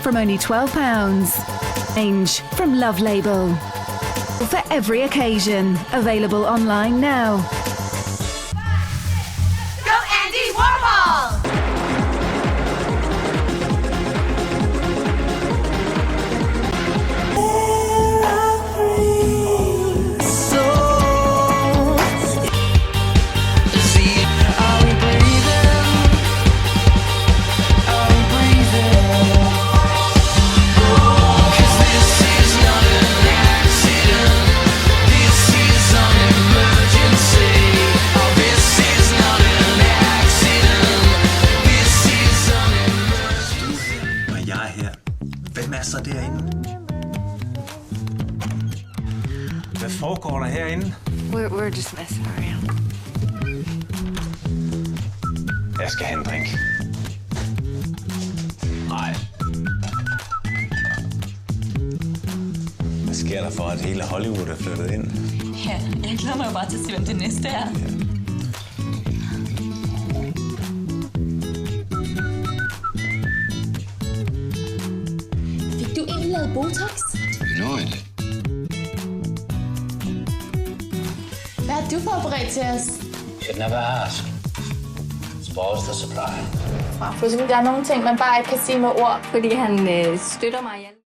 from only £12. Range from Love Label. For every occasion. Available online now. Go Andy Warhol! Hvem er så derinde? Hvad foregår der herinde? We're just messing around. Jeg skal have en drink. Nej. Hvad sker der for, at hele Hollywood er flyttet ind? Ja, jeg glæder mig jo bare til at se, hvem det næste er. Fik du egentlig lavet Botox? No idea. Hvad har du forberedt til os? It never asked. Spoils the supply. Der er nogle ting, man bare ikke kan sige med ord. Fordi han støtter mig i alt.